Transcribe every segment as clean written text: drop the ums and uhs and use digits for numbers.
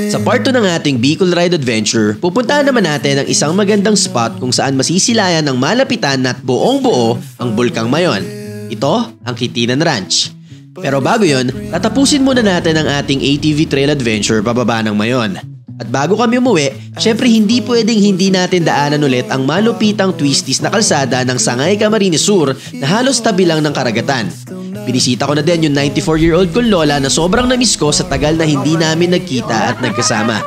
Sa part 2 ng ating Bicol Ride Adventure, pupuntahan naman natin ang isang magandang spot kung saan masisilayan ng malapitan at buong buo ang Bulkang Mayon. Ito ang Kitinan Ranch. Pero bago yon, tatapusin muna natin ang ating ATV Trail Adventure pababa ng Mayon. At bago kami umuwi, syempre hindi pwedeng hindi natin daanan ulit ang malupitang twisties na kalsada ng Sangay Camarines Sur na halos tabi lang ng karagatan. Binisita ko na din yung 94-year-old kong lola na sobrang namiss ko sa tagal na hindi namin nagkita at nagkasama.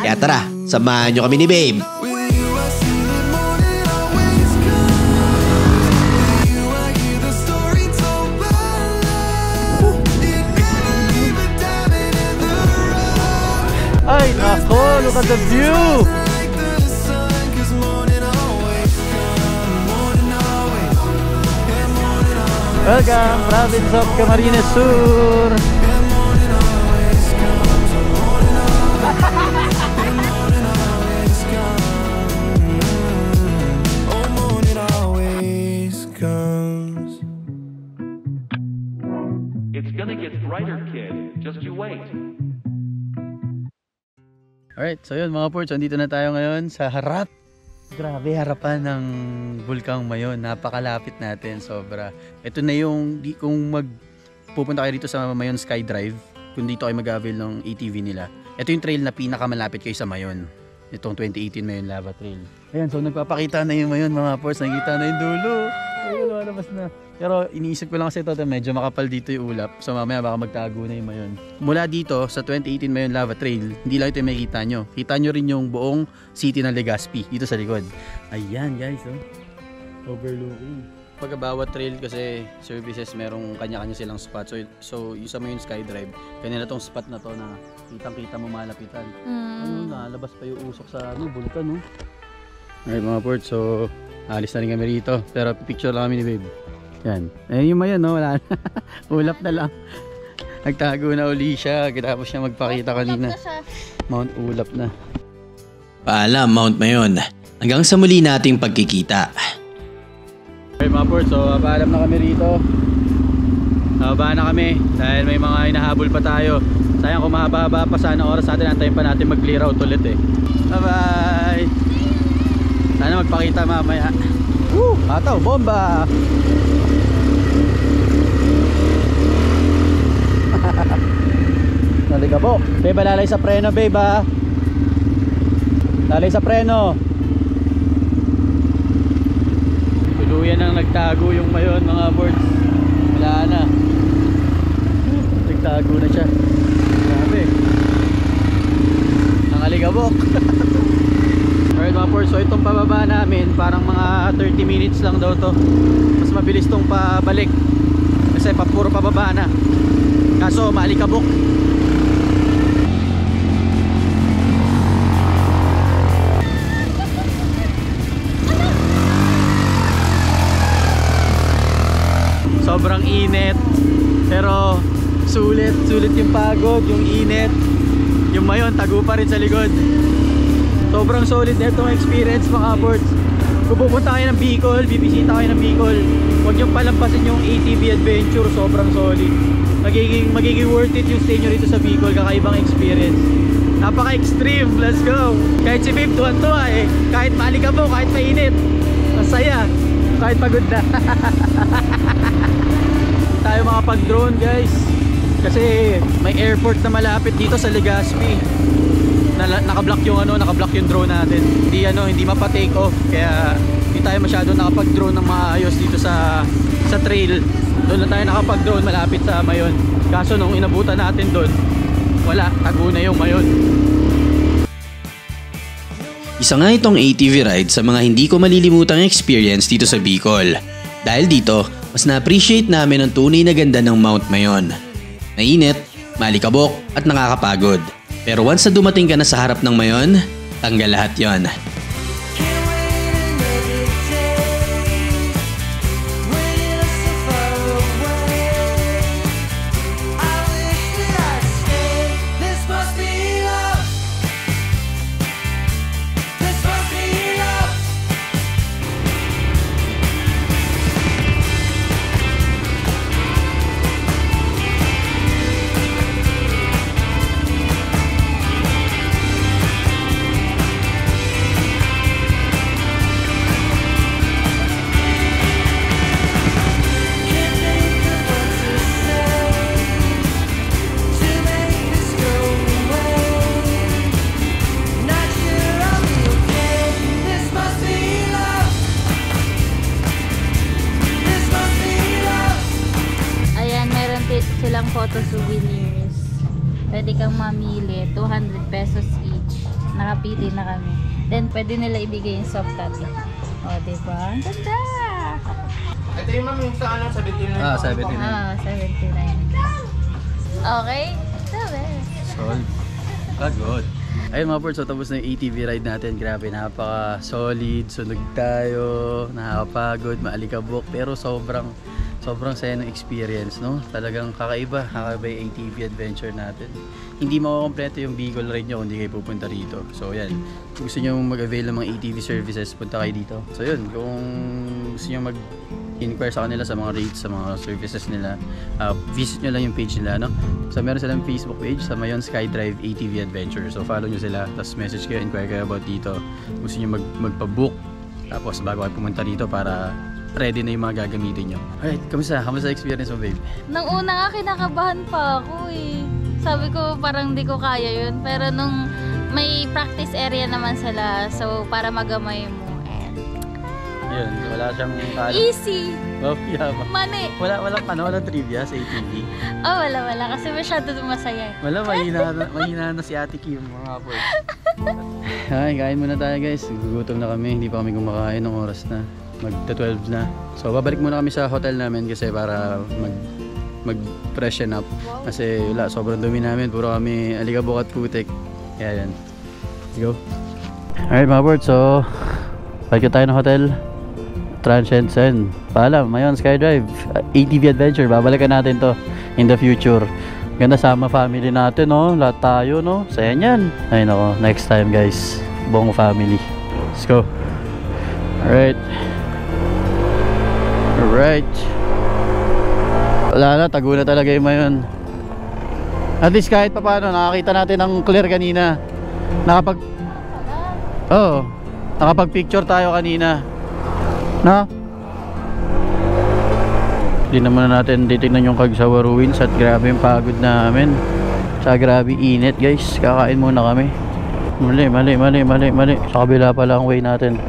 Kaya tara, samahan nyo kami ni Babe. Ay, nako, look at the view! Welcome, province of Camarines Sur! It's gonna get brighter, kid. Just you wait. Alright, so yun mga ports, andito na tayo ngayon sa harap. Grabe, harapan ng Bulkang Mayon. Napakalapit natin, sobra. Ito na yung, kung pupunta kayo dito sa Mayon Sky Drive, kung dito kayo mag-avail ng ATV nila, ito yung trail na pinakamalapit kayo sa Mayon. Itong 2018 Mayon Lava Trail. Ayan, so nagpapakita na yung Mayon mga ports. Nakikita na yung dulo. Ayun, lalabas na. Pero iniisip ko lang kasi ito, medyo makapal dito yung ulap. So mamaya baka magtago na yung Mayon. Mula dito sa 2018 Mayon Lava Trail, hindi lang ito yung makikita nyo. Kita nyo rin yung buong city ng Legazpi dito sa likod. Ayan guys, oh. Overlooking. Pagka bawat trail kasi services merong kanya-kanya silang spot. So yung sa Mayon Sky Drive, kanina tong spot na to na kitang-kita mo malapitan. Ano, nalabas pa yung usok sa bulkan, no? Alright mga ports, so alis na rin kami rito. Pero picture lang kami ni Babe. Yan. Ayun yung Mayon, no? Wala na. Ulap na lang. Nagtago na uli siya. Tapos siya magpakita kanina. Mount Ulap na. Paalam, Mount Mayon. Hanggang sa muli nating pagkikita. Okay mga ports, so paalam na kami rito. Nababa na kami dahil may mga hinahabol pa tayo. Sayang kung mahaba-haba pa sana oras natin. Antayin pa natin mag-clear out ulit eh. Bye bye. Sana magpakita mamaya. Woo! Ataw, bomba! Naliga po. Babe, lalay sa preno, babe, ha? Lalay sa preno. Tuluyan ang nagtago yung Mayon, mga boards. Wala na. Nagtago na siya. Grabe. Nangaligabok. Alright mga boards, so itong pababa namin parang mga 30 minutes lang daw to. Mas mabilis tong pabalik kasi puro pababa na. Kaso maalikabok. Sobrang init, pero sulit yung pagod, yung init. Yung Mayon, tago pa rin sa likod. Sobrang solid na itong experience mga boards. Kung pupunta kayo ng Bicol, bibisita kayo ng Bicol, huwag niyong palampasin yung ATV adventure, sobrang solid. Magiging worth it yung stay nyo rito sa Bicol, kakaibang experience. Napaka-extreme, let's go! Kahit si Babe tuwan-tuwa eh, kahit maalikabok, kahit mainit, masaya, kahit pagod na. Tayo makapag-drone guys, kasi may airport na malapit dito sa Legazpi. Naka-block yung drone natin. Hindi mapa-take off, kaya hindi tayo masyado nakapag-drone ng maayos dito sa trail. Doon lang tayo nakapag-drone malapit sa Mayon. Kaso nung inabutan natin doon, wala, tago na yung Mayon. Isa nga itong ATV ride sa mga hindi ko malilimutang experience dito sa Bicol. Dahil dito, mas na-appreciate namin ang tunay na ganda ng Mount Mayon. Mainit, malikabok at nakakapagod. Pero once na dumating ka na sa harap ng Mayon, tanggal lahat yon. mamili, 200 pesos each. Nakapili na kami. Then, pwede nila ibigay yung soft copy. O, diba? Ang ganda! Ito yung ma'am yung sa ano, 79. 79. Okay? Sabi. Solid. Good. Ayun mga Ports, so tapos na yung ATV ride natin. Grabe, napaka-solid. Sunog tayo, nakakapagod, maalikabok. Pero sobrang saya ng experience, no? Talagang kakaiba yung ATV adventure natin. Hindi makukompleto yung Bicol ride nyo kung hindi kayo pupunta rito. So yan, kung gusto nyo mag-avail ng mga ATV services, punta kayo dito. So yun, kung gusto nyo mag-inquire sa kanila sa mga rates, sa mga services nila, visit nyo lang yung page nila, no? So meron silang Facebook page sa Mayon Skydrive ATV Adventure. So follow nyo sila, tapos message kayo, inquire kayo about dito. Gusto nyo magpa-book, tapos bago kayo pumunta dito para ready na yung mga gagamitin nyo. Alright, kamusta experience mo, babe? Nung una nga, kinakabahan pa ako eh. Sabi ko parang di ko kaya yun. Pero nung may practice area naman sila, so para magamay mo. Yun, wala siyang Easy! Oh, yeah. Money! Walang trivia sa ATV. Oh, wala. Kasi masyado masaya. Wala, mahina na si Ate Kim, mga Ports. Ay, kain muna tayo guys. Gugutom na kami, hindi pa kami kumakain ng oras na. Magta-12 na. So babalik muna kami sa hotel namin kasi para mag-freshen up. Kasi wala, sobrang dumi namin. Puro kami alikabok at putik. Kaya yan. Let's go. Alright mga Ports, so balik tayo ng hotel. Transient Sen. Paalam, Mayon Skydrive ATV Adventure. Babalikan natin to in the future. Ganda sama family natin, no? Lahat tayo, no? Saya niyan. Ay nako, next time guys. Buong family. Let's go. Alright. Wala na, tago na talaga yung Mayon. At least kahit pa paano, nakakita natin ang clear kanina. Nakapag-picture tayo kanina. No? Hindi naman na natin titignan yung Kagsawa Ruins at grabe yung pagod namin. Sa grabe init guys. Kakain muna kami. Mali. Sa kabila pala ang way natin.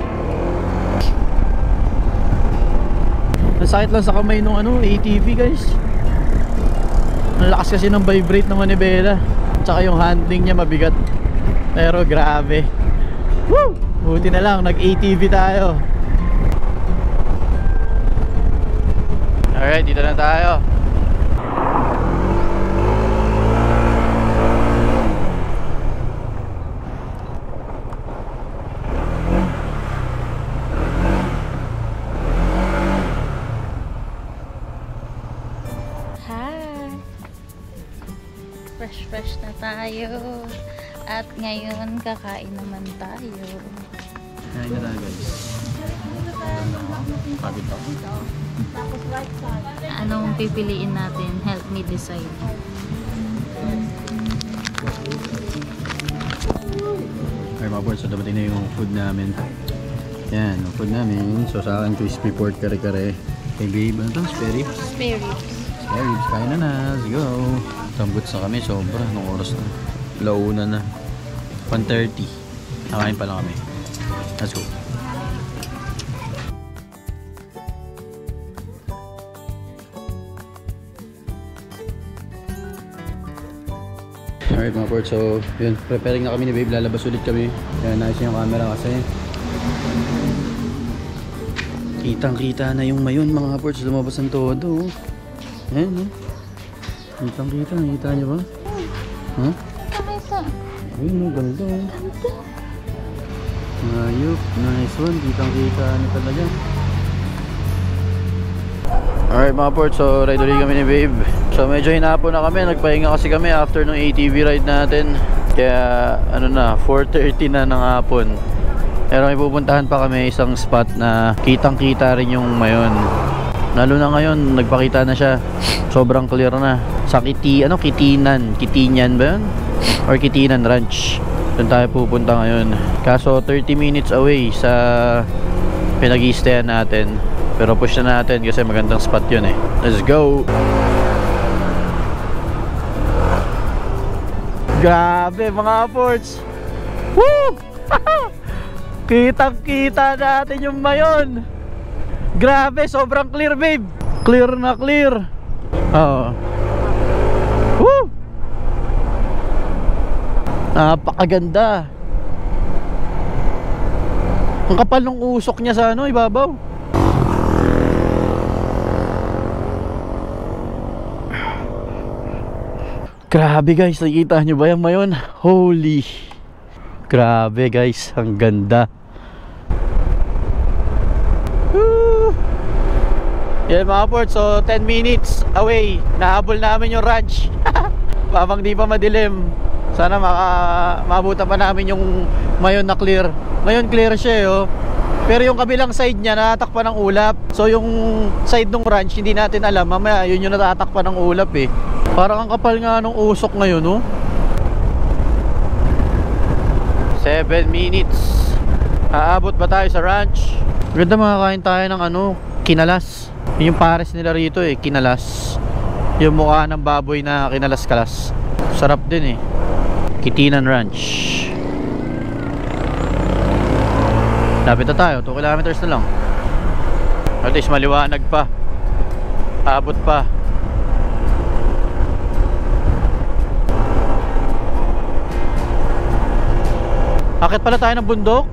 Nasakit lang sa kamay nung ATV guys. Ang lakas kasi ng vibrate ng manibela. Tsaka yung handling niya mabigat. Pero grabe. Woo! Buti na lang nag-ATV tayo. Alright, dito na tayo. Fresh na tayo. At ngayon, kakain naman tayo. Kain na tayo guys. Pagod ako. Anong pipiliin natin? Help me decide. Okay mga boys, so dapatin na yung food namin. Yan, yung food namin. So sa akin, crispy pork kare-kare. Kay babe, ano to? Spare ribs? Spare ribs. Spare ribs, kain na na. Let's go. Tambot sa kami, sobra. Anong oras na? Launa na. 1:30. Nakain pa lang kami. Let's go. Alright mga Ports, so yun, preparing na kami ni babe, lalabas ulit kami. Kaya naayos yung camera kasi kitang kita na yung Mayon mga Ports, lumabas ang todo. Ayan, no? Kitang kita, nakita nyo ba? Huh? Ayun, no, ganda. Ayup, nice one, kitang kita na talaga. Alright mga Ports, so ride ulit kami ni babe. So medyo hinapon na kami, nagpahinga kasi kami after ng ATV ride natin. Kaya ano na, 4:30 na ng hapon. Pero may pupuntahan pa kami isang spot na kitang kita rin yung Mayon. Lalo na ngayon, nagpakita na siya. Sobrang clear na. Sa Kitinan ba yun? Or Kitinan Ranch. Doon tayo pupunta ngayon. Kaso 30 minutes away sa pinag-i-stayan natin. Pero push na natin kasi magandang spot yun eh. Let's go! Grabe mga Ports! Woo! Kitang-kita natin yung Mayon! Grabe, sobrang clear babe! Clear na clear! Oo. Woo! Napakaganda. Ang kapal ng usok niya sa ibabaw. Grabe guys, nakikita nyo ba yan mayon? Holy. Grabe guys, ang ganda. Woo! Yan mga port, so 10 minutes away. Nahabol namin yung ranch. Babang di pa madilim. Sana maabutan pa namin yung mayon na clear. Ngayon clear siya oh. Pero yung kabilang side niya natatakpan ng ulap. So yung side ng ranch hindi natin alam. Mamaya yun yung natatakpan ng ulap eh. Parang ang kapal nga ng usok ngayon oh. 7 minutes. Aabot ba tayo sa ranch? Ganda, makakain tayo ng kinalas. Yung pares nila rito eh, kinalas. Yung mukha ng baboy na kinalas-kalas. Sarap din eh. Kitinan Ranch. Lapit na tayo, 2 kilometers na lang. At least maliwanag pa. Abot pa. Akit pala tayo ng bundok.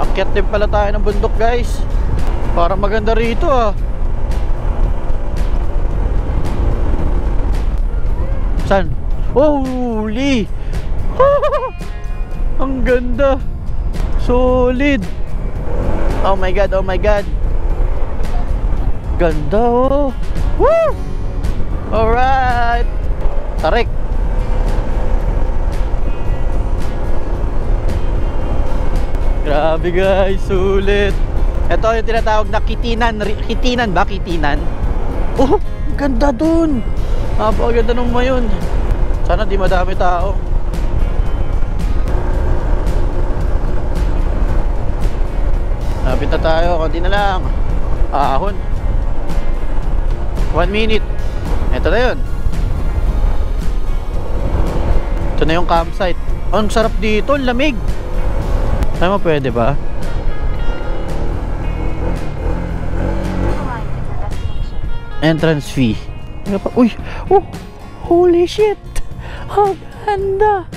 Akit din pala tayo ng bundok guys. Parang maganda rito ah. San? Holy! Ang ganda. Solid. Oh my god, oh my god. Ganda oh. Woo! Alright. Tarik. Grabe guys, sulit. Ito yung tinatawag na kitinan. Kitinan ba? Kitinan? Oh, ganda dun. Napakaganda nung mayon. Sana di madami tao. Lapit na tayo, konti na lang. Ahon. 1 minute. Ito na yun. Ito na yung campsite. Oh, ang sarap dito, ang lamig. Ay mo, pwede ba? Entrance fee. Uy! Oh! Holy shit! Ang ganda!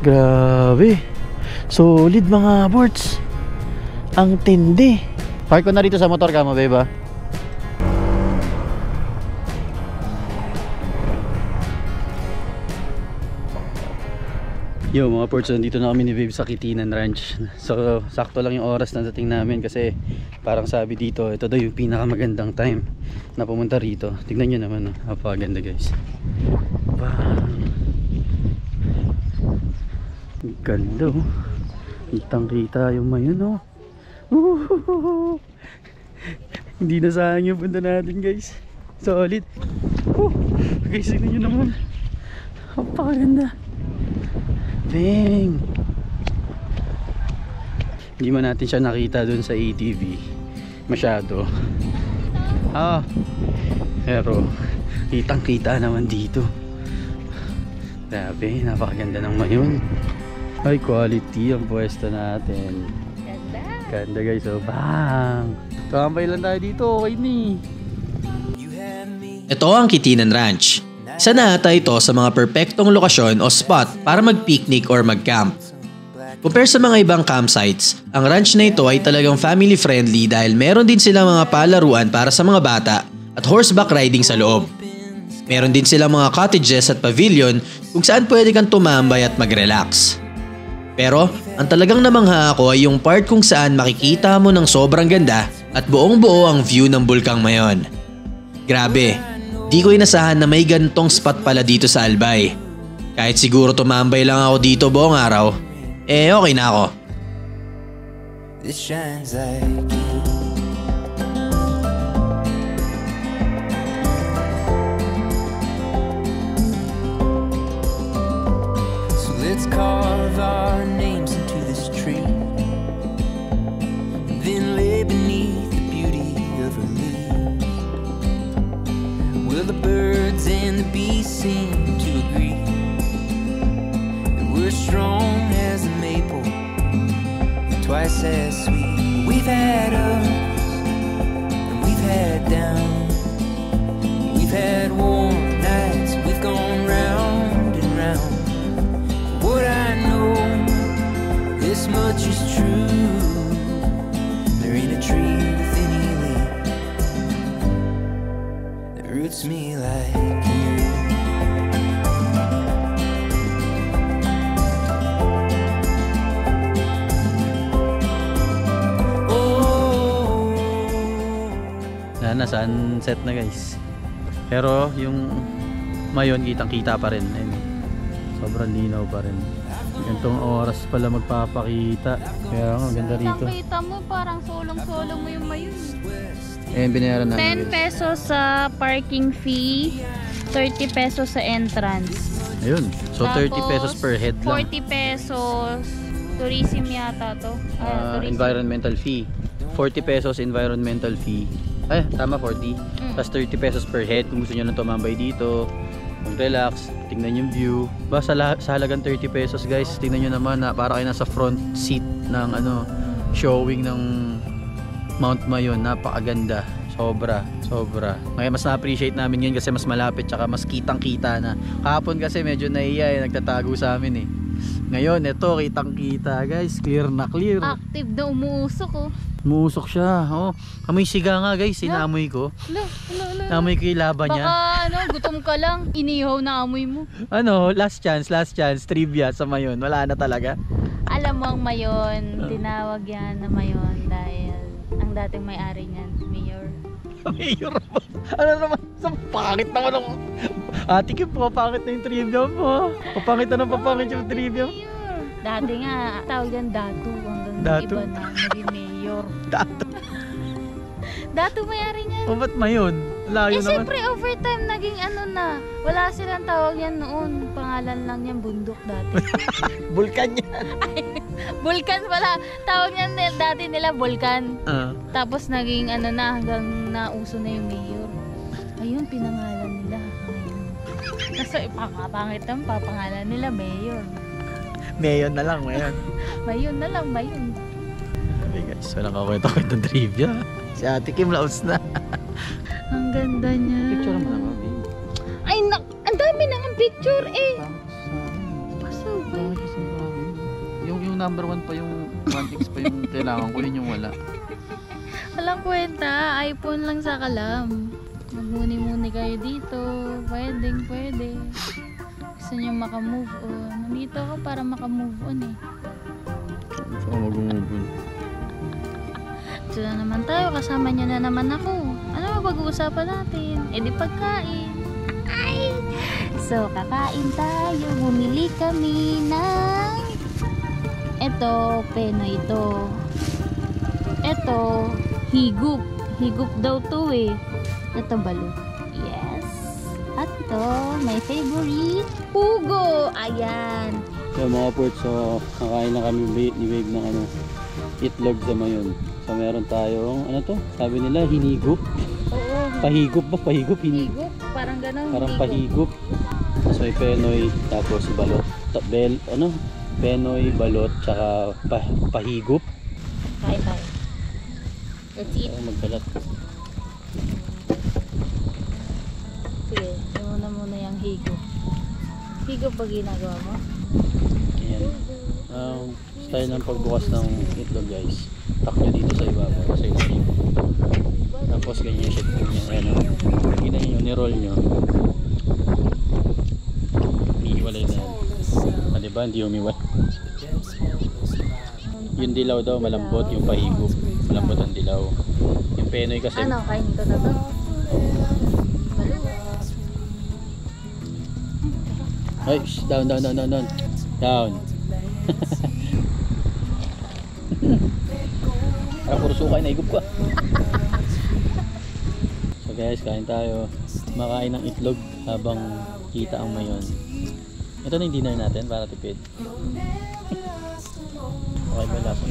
Grabe! Solid mga boards! Ang tindi! Park ko na rito sa motor ka mo, beba. Yo mga ports, dito na kami ni Babe sa Kitinan Ranch. So sakto lang yung oras na dating namin kasi parang sabi dito, ito daw yung pinakamagandang time na pumunta rito. Tignan nyo naman, napakaganda guys. Bang! Ganda oh. Kitang kita yung mayon oh. Hindi na sayang yung punta natin guys. Solid. Guys, tignan nyo naman. Napakaganda. Dang. Hindi man natin siya nakita dun sa ATV masyado. Pero kitang kita naman dito. Grabe, napakaganda ng mayon. High quality ang pwesto natin. Ganda guys, oh bang. Tambay lang tayo dito, okay ni. Ito ang Kitinan Ranch. Isa na ata ito sa mga perpektong lokasyon o spot para mag-picnic or mag-camp. Compare sa mga ibang campsites, ang ranch na ito ay talagang family friendly dahil meron din silang mga palaruan para sa mga bata at horseback riding sa loob. Meron din silang mga cottages at pavilion kung saan pwede kang tumambay at mag-relax. Pero ang talagang namangha ako ay yung part kung saan makikita mo ng sobrang ganda at buong buo ang view ng Bulkang Mayon. Grabe! Di ko inasahan na may gantong spot pala dito sa Albay. Kahit siguro tumambay lang ako dito buong araw, okay na ako. This shines like you. So let's carve our names into this tree and then lay beneath the beauty of her leaves. Will the birds and the bees seem to agree that we're strong as a maple, twice as sweet? We've had ups and we've had downs, we've had warm nights, we've gone na, sunset na guys. Pero yung Mayon kitang-kita pa rin. Ayun. Sobrang linaw pa rin. Gantong oras pala magpapakita. Kaya ang ganda rito. Nakita mo parang solong-solong mo yung Mayon. Ayun, binayaran namin. 10 pesos sa parking fee, 30 pesos sa entrance. Ayun. So 30 pesos per head lang. 40 pesos tourism yata to. Tourism. Environmental fee. 40 pesos environmental fee. Ay, tama, 40. Plus 30 pesos per head kung gusto nyo nang tumambay dito, mag-relax, tingnan yung view. Basta sa halagang 30 pesos guys, tingnan nyo naman na para kayo nasa front seat ng showing ng Mount Mayon. Napakaganda. Sobra. Kaya mas na-appreciate namin ngayon kasi mas malapit tsaka mas kitang-kita na. Kahapon kasi medyo naiya nagtatago sa amin eh. Ngayon, ito kitang-kita guys. Clear na clear. Active na umuusok oh. Muusok siya. Oh, amoy siga nga guys, sinamoy ko. Namoy ko yung laban niya. Baka gutom ka lang, inihaw na amoy mo. Last chance, trivia sa Mayon. Wala na talaga. Alam mo ang Mayon, tinawag yan na Mayon dahil ang dating may-ari niyan, Mayor. Mayor mo. Ano naman, sa pangit naman ang Ate Kim, papangit na yung trivia mo. Papangit yung trivia mo. Dati nga, tawag yan Datu. Hanggang iba na, naging Mayor. Datu may-ari niyan. O ba't Mayon? Layo naman. Siyempre overtime naging na. Wala silang tawag yan noon. Pangalan lang yan, bundok dati. Bulkan yan. Vulcan pala. Tawag niyan dati nila Vulcan. Tapos naging na, hanggang nauso na yung Mayor. Ayun, pinangalan nila. Kasi pangit ang papangalan nila Mayor. Mayon na lang, Mayon. Mayon na lang, Mayon. Sabi guys, walang kakwento-kwento trivia. Si Ate Kim laos na. Ang ganda niya. Picture mo naman, babe. Ay, ang dami nang picture eh. Pasaway. Yung number 1 pa, yung 1x pa yung kailangan ko, yun yung wala. Walang kwenta, iPhone lang sa kalam. Magmuni-muni kayo dito. Pwede. Gusto nyo makamove on. Nandito ako para makamove on eh. Gusto ko mag-move on. Ito na naman tayo, kasama nyo na naman ako. Ano ba pag-uusapan natin? Eh di pagkain. Ay! So kakain tayo, bumili kami ng eto, penoy ito. Eto, higup. Higup daw to eh. Ito balo. Yes. At ito, my favorite, pugo. Ayan. So mga ports, so kakain na kami ni Babe ng itlog sa Mayon. So meron tayong, sabi nila hinigup. Oo. Pahigup ba? Pahigup? Higup. Parang ganun. Parang pahigup. Tapos may penoy, tapos balot. Penoy, balot, tsaka pahigup. Kain tayo. Let's eat. Magbalat. Sige, muna yung higup. Higup ba ginagawa mo? Ayan. Style ng pagbukas ng itlog guys. Tak nyo dito sa ibabaw kasi tapos ganyan shit ganyan. Ganyan nyo, ni-roll nyo. Iiwalay na yan. Diba? Hindi umiwal. Yung dilaw daw malambot, yung pahigup malambot ang dilaw. Yung penoy kasi Kain ko na to. ay, down. Para puro suka na igup ka. So guys, kain tayo. Makain ng itlog habang kita ang Mayon. Ito na yung dinner natin para tipid. Okay ba lasa?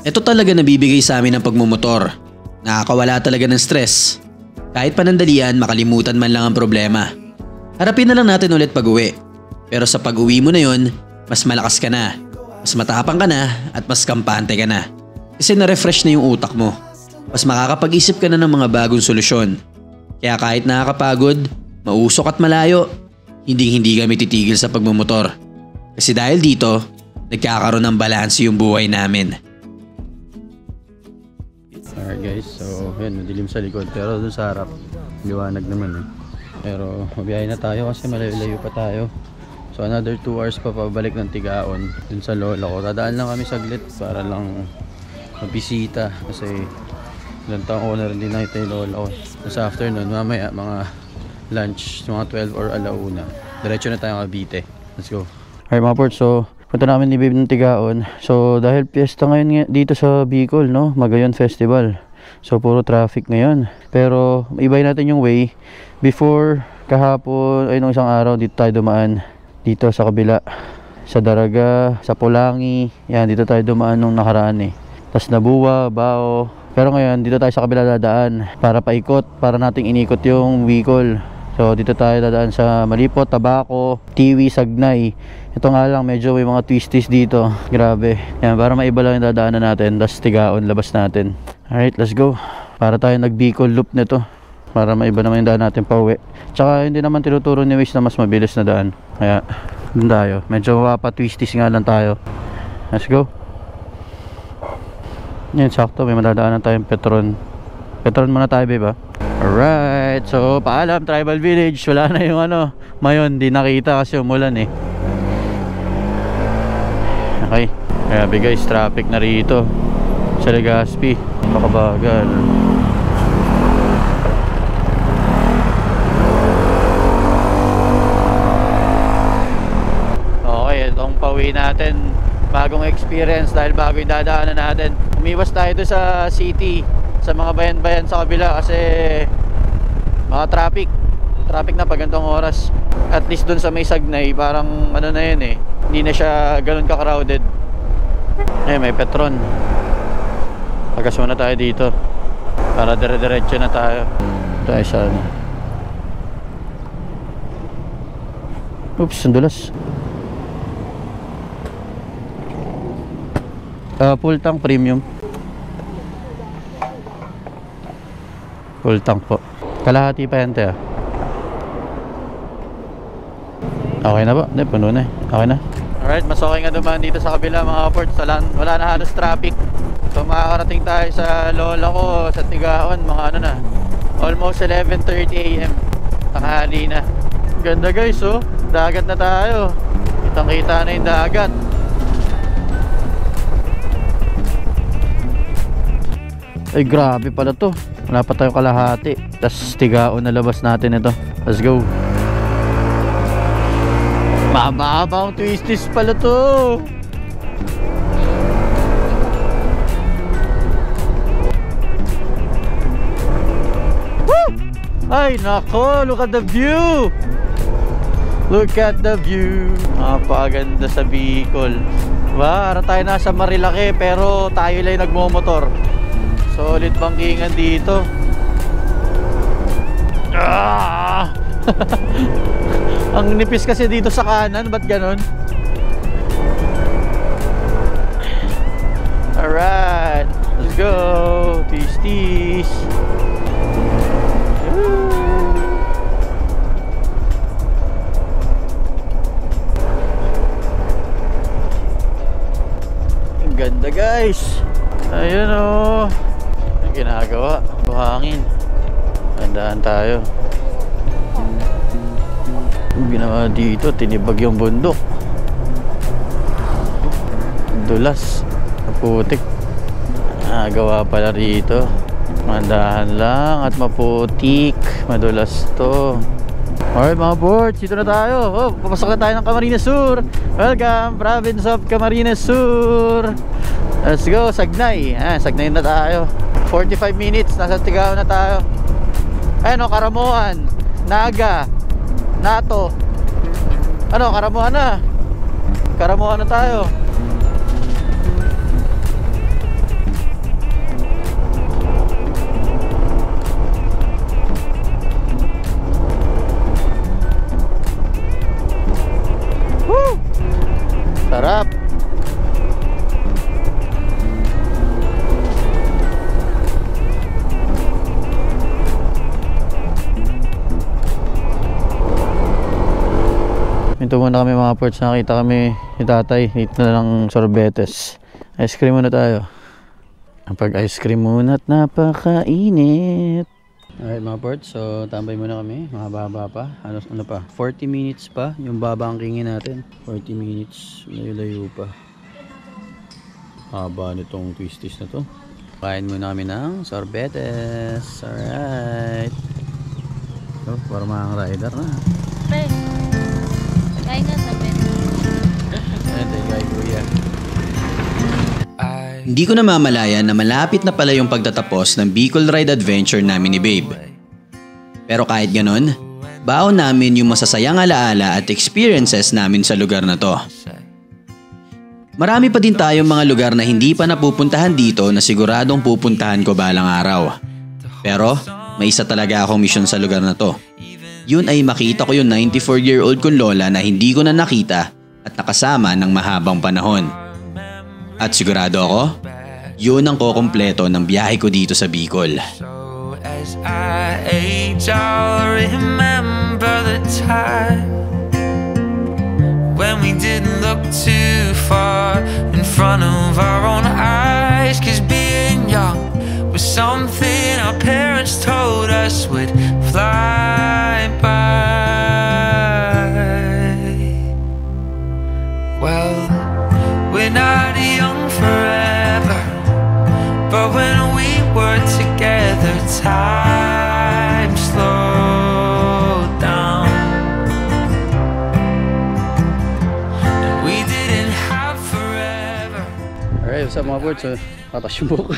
Ito talaga nabibigay sa amin ng pagmumotor. Nakakawala talaga ng stress. Kahit panandalian, makalimutan man lang ang problema. Harapin na lang natin ulit pag-uwi. Pero sa pag-uwi mo na yun, mas malakas ka na, mas matapang ka na, at mas kampante ka na. Kasi na-refresh na yung utak mo. Mas makakapag-isip ka na ng mga bagong solusyon. Kaya kahit nakakapagod, mausok at malayo, hindi kami titigil sa pagmumotor. Kasi dahil dito, nagkakaroon ng balanse yung buhay namin. Alright guys, so yun, madilim sa likod pero dun sa harap, liwanag naman eh. Pero mabiyahe na tayo kasi malayo-layo pa tayo. So another 2 hours pa pabalik ng Tigaon dun sa lola ko. Dadaan lang kami saglit para lang mabisita kasi ilang taon ko na rin din nakita yung lola ko. Sa afternoon, mamaya mga lunch, mga 12 or alauna. Diretso na tayo Cavite. Let's go. Alright mga ports, so punta namin ni Babe ng Tigaon. So dahil piyesta ngayon dito sa Bicol, no? Magayon Festival. So puro traffic ngayon. Pero ibahin natin yung way. Before kahapon, ay nung isang araw dito tayo dumaan. Dito sa kabila. Sa Daraga, sa Pulangi. Yan, dito tayo dumaan nung nakaraan eh. Tapos Nabuwa, Bao. Pero ngayon, dito tayo sa kabila dadaan. Para paikot, para nating inikot yung Bicol. So dito tayo dadaan sa Malipot, Tabaco, Tiwi, Sagnay. Ito nga lang, medyo may mga twisties dito. Grabe. Yan, para maiba lang yung dadaanan natin. Tapos Tigaon, labas natin. Alright, let's go. Para tayo nag-Bicol loop nito. Para maiba naman yung daan natin pa uwi. Tsaka hindi naman tinuturo ni Waze na mas mabilis na daan. Kaya, dun tayo. Medyo mapapa-twisties nga lang tayo. Let's go. Yan, sakto. May madadaanan tayong Petron. Petron muna tayo, babe, ha? Alright, so paalam Tribal Village. Wala na yung ano Mayon, di nakita kasi umulan eh. Okay, grabe guys, traffic na rito sa Legazpi. Makabagal. Okay, itong pauwi natin, bagong experience dahil bago yung dadaanan natin. Umiwas tayo doon sa city, sa mga bayan-bayan sa kabila kasi mga traffic na pag ganitong oras. At least dun sa may Sagnay parang ano na yun eh, hindi na siya ganun ka-crowded. May Petron. Pagkas muna tayo dito para dire-diretso na tayo sa ano. Oops, sandulas. Full tank premium. Full tank po. Kalahati pa yan tayo. Okay na ba? Hindi, puno na eh. Okay na. Alright, mas okay nga dumaan dito sa kabila mga ports. Wala na halos traffic. So makakarating tayo sa lola ko sa Tigaon. Mga ano na, almost 11:30 AM. Tanghali na. Ganda guys, oh. Dagat na tayo. Kitang kita na yung dagat. Ay grabe pala to. Wala pa tayong kalahati. Tapos Tigaon na labas natin ito. Let's go. Mababang twisties pala to. Woo! Ay nako, look at the view. Look at the view. Napakaganda sa Bicol. Para tayo nasa Marilaki pero tayo lang nagmomotor. Solid bangkingan dito. Ah! Ang nipis kasi dito sa kanan, ba't ganon? Alright, let's go. Twisties. Ang ganda guys. Ayun oh. Ang ginagawa, buhangin. Tandaan tayo. Ang ginawa dito, tinibag yung bundok. Dulas, maputik. Nagawa pala rito. Mandahan lang at maputik. Madulas to. Alright mga boards, dito na tayo. Oh, papasok na tayo ng Camarines Sur. Welcome, province of Camarines Sur. Let's go, Sagnay. Sagnay na tayo. 45 minutes, nasa Tigaon na tayo. Ayun o, Karamuan, Naga, Nato. Ano, Karamuan na. Karamuan na tayo. Woo! Sarap. Ito muna kami mga ports, nakita kami ni tatay, ito na lang sorbetes. Ice cream muna tayo. Pag ice cream muna at napakainit. Alright mga ports, so tambay muna kami, mahaba pa. Ano pa, 40 minutes pa yung babangkingin natin. 40 minutes, layo-layo pa. Haba nitong twisties na to. Kain muna kami ng sorbetes. Alright. So, para mga rider na. Pre, kain nga sa bed. Ito kay Kuya. Hindi ko namamalayan na malapit na pala yung pagtatapos ng Bicol Ride Adventure namin ni Babe. Pero kahit ganon, baon namin yung masasayang alaala at experiences namin sa lugar na to. Marami pa din tayong mga lugar na hindi pa napupuntahan dito na siguradong pupuntahan ko balang araw. Pero may isa talaga akong misyon sa lugar na to. Yun ay makita ko yung 94-year-old kong lola na hindi ko na nakita at nakasama ng mahabang panahon. At sigurado ako, yun ang kukumpleto ng biyahe ko dito sa Bicol. So as I age, I'll remember the time when we didn't look too far in front of our own eyes. 'Cause being young was something our parents told us would fly by. Well, we're not young forever, but when we were together, time slowed down. And we didn't have forever. Alright, what's up mga ports? So, mataas yung buhok.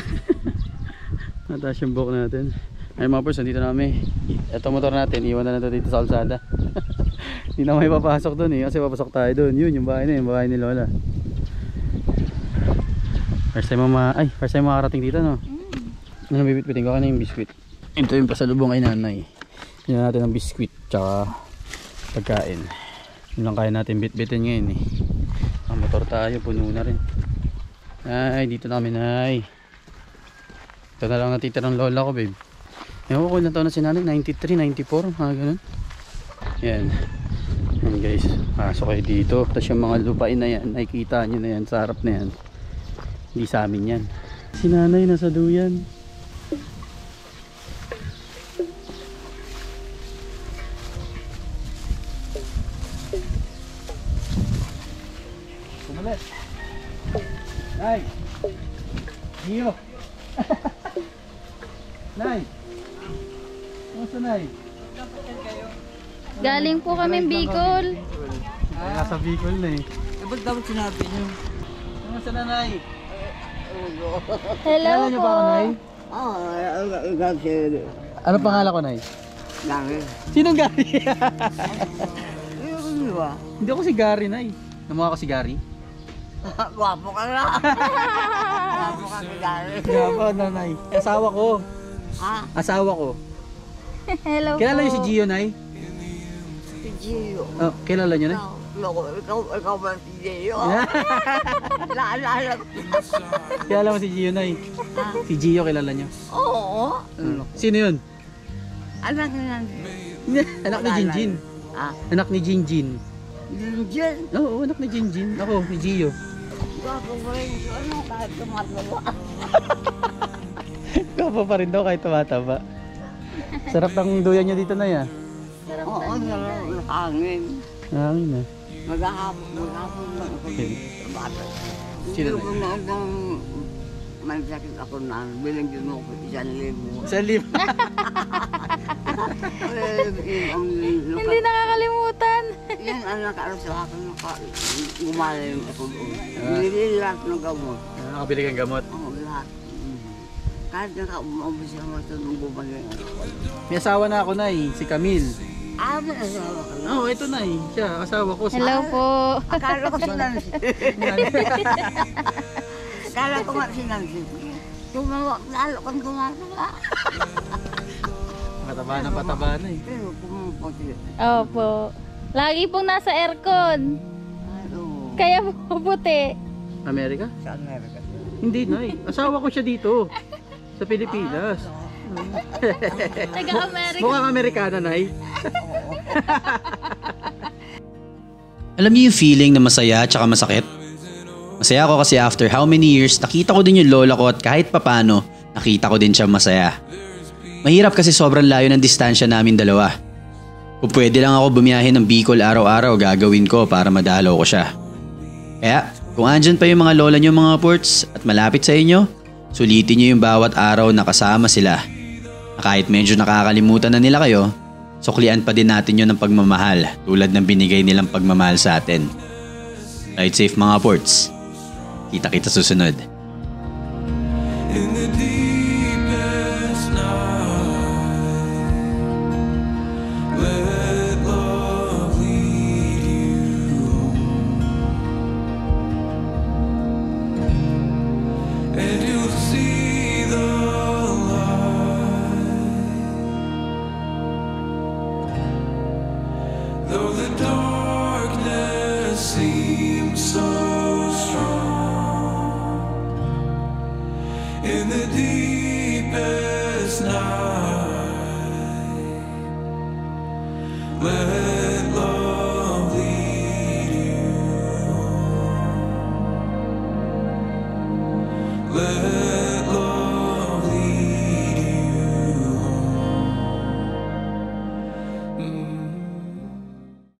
Mataas yung buhok natin. Ay mga ports, nandito na kami. Ito motor natin, iwan na ito dito sa kalsada. Hindi na may papasok doon kasi papasok tayo doon. Yun, yung bahay na yung bahay ni Lola. First time makarating dito, no? Ano bibit-bitin ko? Ano yung biskwit? Ito yung pasalubong kay nanay. Yan natin ang biskwit tsaka pagkain. Yun lang kaya natin bit-bitin ngayon Ang motor tayo, puno na rin. Ay, dito namin ay. Ito na lang natitira ng lola ko, babe. Ewan ko ilang taon na si nanay, 93, 94, mga ganun. Yan. Yan guys, pasok kayo dito. Tapos yung mga lupain na yan, nakikita nyo na yan sa harap na yan. Hindi sa amin yan. Si nanay nasa duyan. Kumalit. Nay! Giyo! Nay! Kamusta, Nay? Galing po kami Bicol. Nasa Bicol na Ba't dapat sinabi niyo? Kamusta na, Nay? Hello Kilala niyo po. ba ako, Nay? Ano pangalan ko, Nay? Gary. Sinong Gary? Ano ba? Hindi ako si Gary, Nay. Namukha ko si Gary. Gwapo ka na. Gwapo ka si Gary. Gabo, Nay. Asawa ko. Ha? Asawa ko. Hello Kilala po. niyo si Gio, Nay? Si Gio. Oh, kilala niyo, Nay? Ikaw ba si Gio? Naalala ko. Kilala mo si Gio, Nay? Si Gio, kilala niyo? Oo. Sino yun? Anak na Anak ni Jinjin. Ah, Anak ni Jinjin. Diyan. Oo, anak ni Jinjin. Ako, si Gio. Gwapo mo rin. Ano kahit tumataba? Gwapo pa rin daw kahit tumataba. Sarap ng duyan niya dito, Nay, Oo, nakangin. Hangin na. Maghahapon lang ako sa bata. Sino Hindi ko nang may sakit ako na bilang din mo ko 1,000. Sa live. Hindi nakakalimutan. Yan ang nakaano sa akin, gumaling ako doon. Binili lahat ng gamot. Nakabili kang gamot. Oo, lahat. Kahit nakaumabos siya mo ito nung bumalik ako. May asawa na ako, Nay. Si Camille. May asawa ka na. Oo, ito, Nay. Siya, asawa ko. Hello po. Akala ko si Nancy. Akala ko nga si Nancy. Tumawak, lalo kang tumatawa. Pataba na pataba na Pero pumuputi. Opo. Lagi pong nasa aircon. Ano? Kaya po puti. Amerika? Sa Amerika. Hindi, Nay. Asawa ko siya dito. Sa Pilipinas. Taga-America. Mukhang Amerikana, Nay. Alam niyo yung feeling na masaya at masakit? Masaya ako kasi after how many years nakita ko din yung lola ko at kahit papano nakita ko din siya masaya. Mahirap kasi sobrang layo ng distansya namin dalawa. Kung pwede lang ako bumiyahe ng Bicol araw-araw gagawin ko para madalaw ko siya. Kaya Kung andyan pa yung mga lola nyo mga ports at malapit sa inyo, sulitin nyo yung bawat araw na kasama sila. Na kahit medyo nakakalimutan na nila kayo, suklian pa din natin yun ng pagmamahal tulad ng binigay nilang pagmamahal sa atin. Ride safe mga ports. Kita-kita susunod. Though the darkness seems so strong, in the deepest night, let love lead you home. Let love lead you home.